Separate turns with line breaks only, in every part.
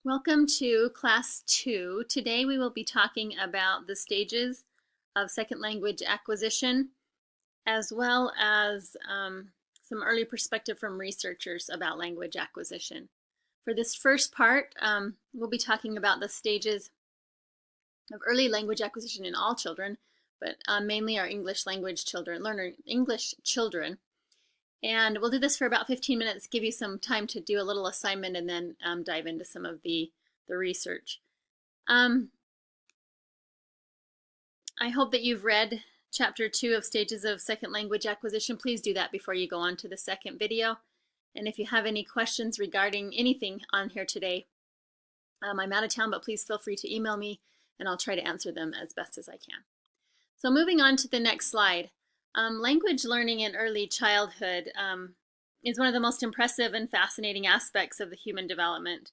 Welcome to Class 2. Today we will be talking about the stages of second language acquisition, as well as some early perspective from researchers about language acquisition. For this first part, we'll be talking about the stages of early language acquisition in all children, but mainly our English language children, English children. And we'll do this for about 15 minutes, give you some time to do a little assignment, and then dive into some of the research. I hope that you've read Chapter 2 of Stages of Second Language Acquisition. Please do that before you go on to the second video. And if you have any questions regarding anything on here today, I'm out of town, but please feel free to email me, and I'll try to answer them as best as I can. So moving on to the next slide. Language learning in early childhood is one of the most impressive and fascinating aspects of the human development.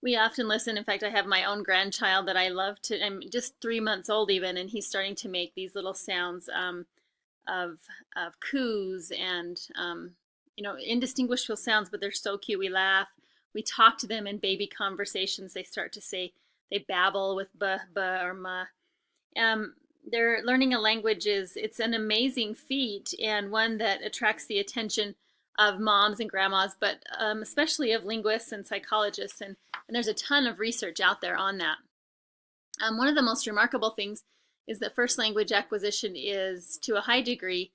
We often listen. In fact, I have my own grandchild that I love to. I'm just 3 months old even, and he's starting to make these little sounds of coos and indistinguishable sounds, but they're so cute. We laugh. We talk to them in baby conversations. They start to say, they babble with b, or ma. They're learning a language it's an amazing feat, and one that attracts the attention of moms and grandmas, but especially of linguists and psychologists, and there's a ton of research out there on that. One of the most remarkable things is that first language acquisition is, to a high degree,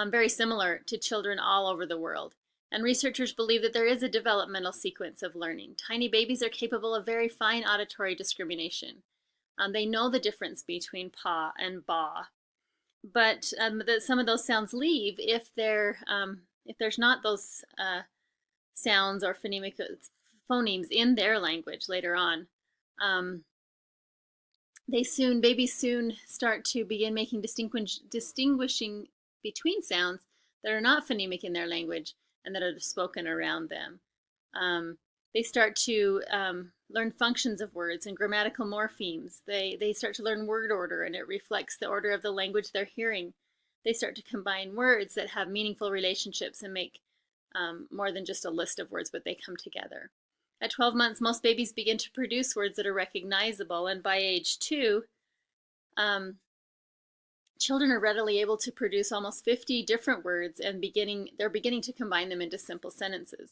very similar to children all over the world. And researchers believe that there is a developmental sequence of learning. Tiny babies are capable of very fine auditory discrimination. They know the difference between pa and ba, but some of those sounds leave if there's not those sounds or phonemes in their language later on. Babies soon start to begin making distinguishing between sounds that are not phonemic in their language and that are spoken around them. They start to learn functions of words and grammatical morphemes. They start to learn word order, and it reflects the order of the language they're hearing. They start to combine words that have meaningful relationships and make more than just a list of words, but they come together. At 12 months, most babies begin to produce words that are recognizable, and by age 2, children are readily able to produce almost 50 different words, and they're beginning to combine them into simple sentences.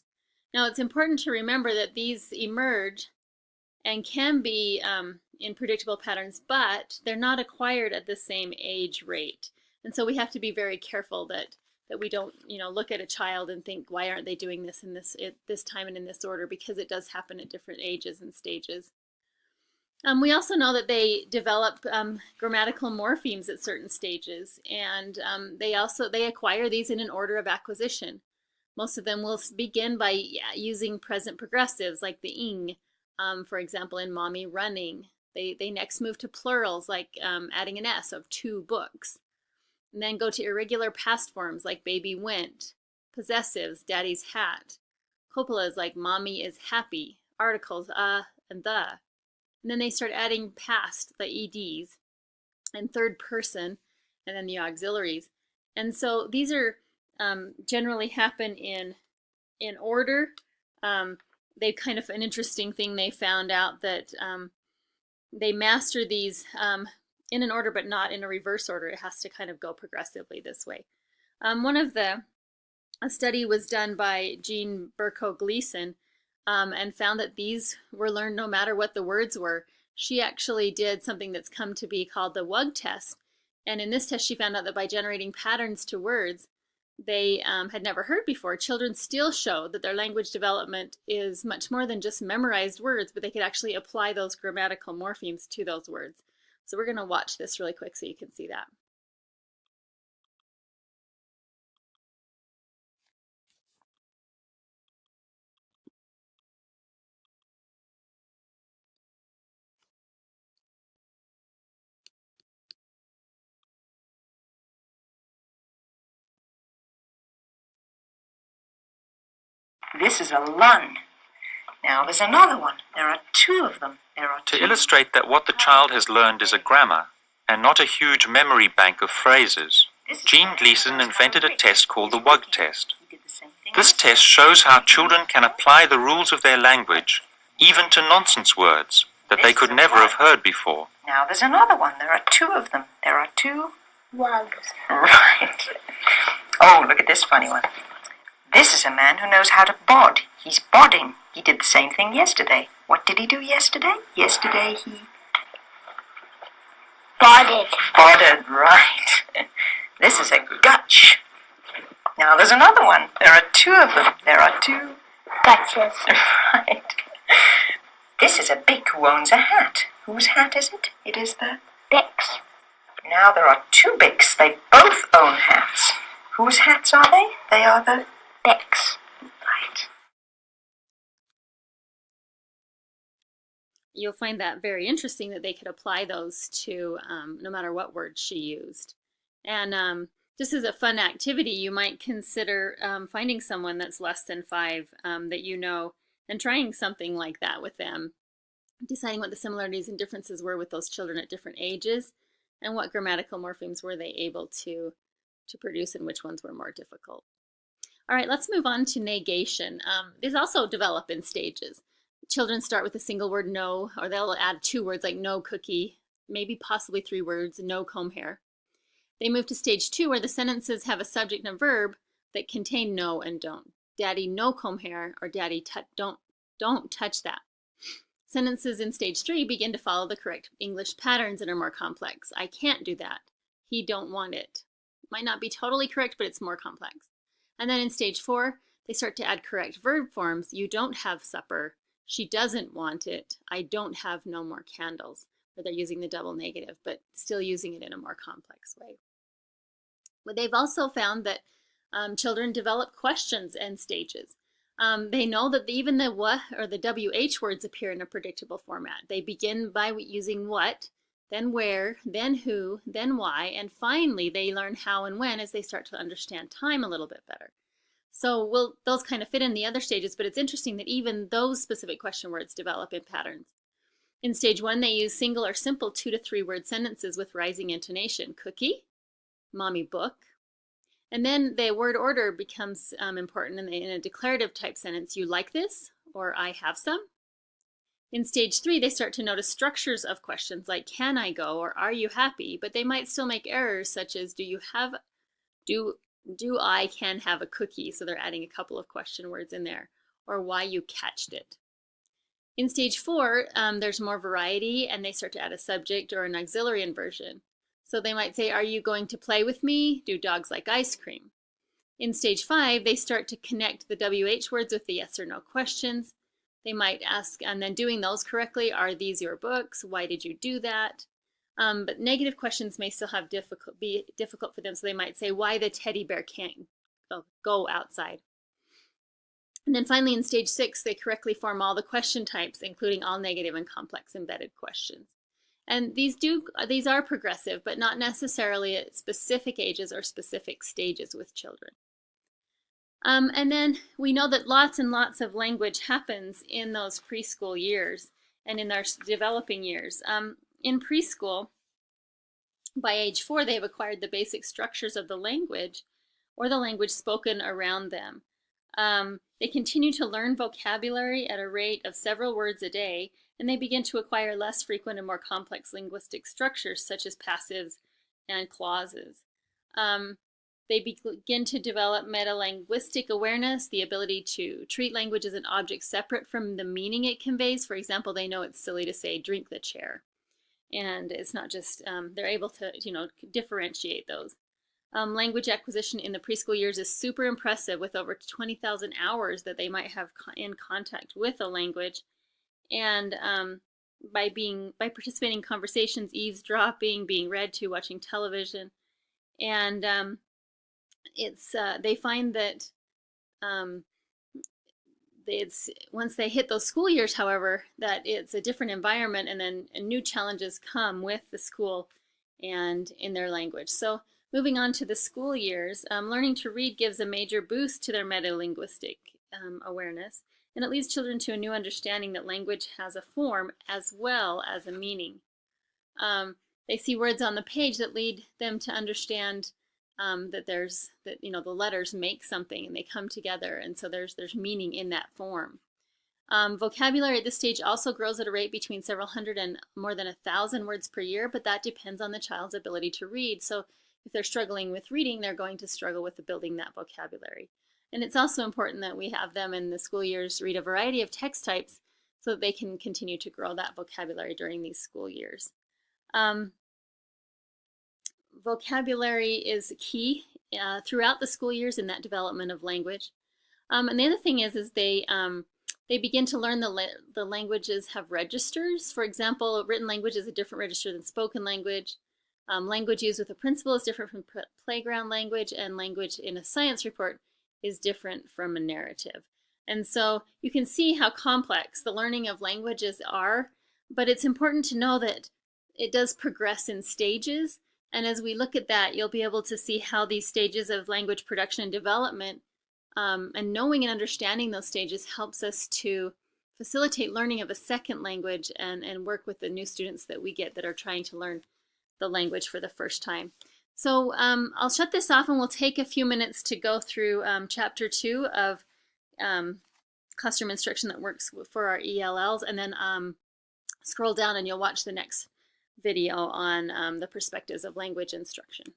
Now, it's important to remember that these emerge and can be in predictable patterns, but they're not acquired at the same age rate. And so we have to be very careful that we don't, look at a child and think, why aren't they doing this in this time and in this order? Because it does happen at different ages and stages. We also know that they develop grammatical morphemes at certain stages, and they acquire these in an order of acquisition. Most of them will begin by using present progressives like the ing, for example, in mommy running. They next move to plurals like adding an S of 2 books. And then go to irregular past forms like baby went, possessives, daddy's hat, copulas like mommy is happy, articles and the. And then they start adding past, the eds, and third person, and then the auxiliaries. And so these are generally happen in order. They kind of an interesting thing, they found out that they master these in an order, but not in a reverse order. It has to kind of go progressively this way. A study was done by Jean Berko Gleason and found that these were learned no matter what the words were. She actually did something that's come to be called the WUG test. And in this test, she found out that by generating patterns to words they had never heard before, children still show that their language development is much more than just memorized words, but they could actually apply those grammatical morphemes to those words. So we're going to watch this really quick so you can see that.
This is a lun. Now there's another one. There are 2 of them.
To illustrate that what the child has learned is a grammar and not a huge memory bank of phrases, Jean Gleason invented a test called the WUG test. This test shows how children can apply the rules of their language even to nonsense words that they could never have heard before.
Now there's another one. There are two of them. There are two
Wugs.
Right. Oh, look at this funny one. This is a man who knows how to bod. He's bodding. He did the same thing yesterday. What did he do yesterday? Yesterday he...
Bodded.
Bodded, right. This is a gutch. Now there's another one. There are two of them. There are two...
Gutches.
Right. This is a Bic who owns a hat. Whose hat is it? It is the...
Bix.
Now there are two Bics. They both own hats. Whose hats are they? They are the...
Bix.
Right.
You'll find that very interesting that they could apply those to no matter what word she used. And just as a fun activity, you might consider finding someone that's less than 5 that you know and trying something like that with them, deciding what the similarities and differences were with those children at different ages and what grammatical morphemes were they able to produce and which ones were more difficult. All right, let's move on to negation. These also develop in stages. Children start with a single word, no, or they'll add 2 words like no cookie, maybe possibly 3 words, no comb hair. They move to stage 2 where the sentences have a subject and a verb that contain no and don't. Daddy, no comb hair, or Daddy, don't touch that. Sentences in stage 3 begin to follow the correct English patterns and are more complex. I can't do that. He don't want it. Might not be totally correct, but it's more complex. And then in stage 4, they start to add correct verb forms. You don't have supper. She doesn't want it. I don't have no more candles. Where they're using the double negative, but still using it in a more complex way. But they've also found that children develop questions and stages. They know that even the what or the WH words appear in a predictable format. They begin by using what, then where, then who, then why, and finally they learn how and when as they start to understand time a little bit better. So those kind of fit in the other stages, but it's interesting that even those specific question words develop in patterns. In stage 1, they use single or simple 2 to 3 word sentences with rising intonation. Cookie, mommy book. And then the word order becomes important in a declarative type sentence. You like this? Or I have some. In stage 3, they start to notice structures of questions like can I go or are you happy? But they might still make errors such as do I can have a cookie? So they're adding a couple of question words in there. Or why you catched it. In stage 4, there's more variety and they start to add a subject or an auxiliary inversion. So they might say, are you going to play with me? Do dogs like ice cream? In stage 5, they start to connect the WH words with the yes or no questions. They might ask, and then doing those correctly, are these your books? Why did you do that? But negative questions may still be difficult for them. So they might say, why the teddy bear can't go outside? And then finally in stage 6, they correctly form all the question types, including all negative and complex embedded questions. And these are progressive, but not necessarily at specific ages or specific stages with children. And then we know that lots and lots of language happens in those preschool years and in their developing years. In preschool, by age 4, they have acquired the basic structures of the language or the language spoken around them. They continue to learn vocabulary at a rate of several words a day, and they begin to acquire less frequent and more complex linguistic structures such as passives and clauses. They begin to develop metalinguistic awareness, the ability to treat language as an object separate from the meaning it conveys. For example, they know it's silly to say, drink the chair. And it's not just, they're able to, differentiate those. Language acquisition in the preschool years is super impressive with over 20,000 hours that they might have in contact with a language. And by participating in conversations, eavesdropping, being read to, watching television. And they find that once they hit those school years, however, that it's a different environment and then new challenges come with the school and in their language. So moving on to the school years, learning to read gives a major boost to their metalinguistic awareness, and it leads children to a new understanding that language has a form as well as a meaning. They see words on the page that lead them to understand that the letters make something and they come together, and so there's meaning in that form. Vocabulary at this stage also grows at a rate between several hundred and more than 1,000 words per year, but that depends on the child's ability to read. So if they're struggling with reading, they're going to struggle with building that vocabulary. And it's also important that we have them in the school years read a variety of text types so that they can continue to grow that vocabulary during these school years. Vocabulary is key throughout the school years in that development of language. And the other thing is they begin to learn the languages have registers. For example, written language is a different register than spoken language. Language used with a principal is different from playground language, and language in a science report is different from a narrative. And so you can see how complex the learning of languages are, but it's important to know that it does progress in stages. And as we look at that, you'll be able to see how these stages of language production and development and knowing and understanding those stages helps us to facilitate learning of a second language and work with the new students that we get that are trying to learn the language for the first time. So I'll shut this off and we'll take a few minutes to go through chapter 2 of classroom instruction that works for our ELLs, and then scroll down and you'll watch the next video on the perspectives of language instruction.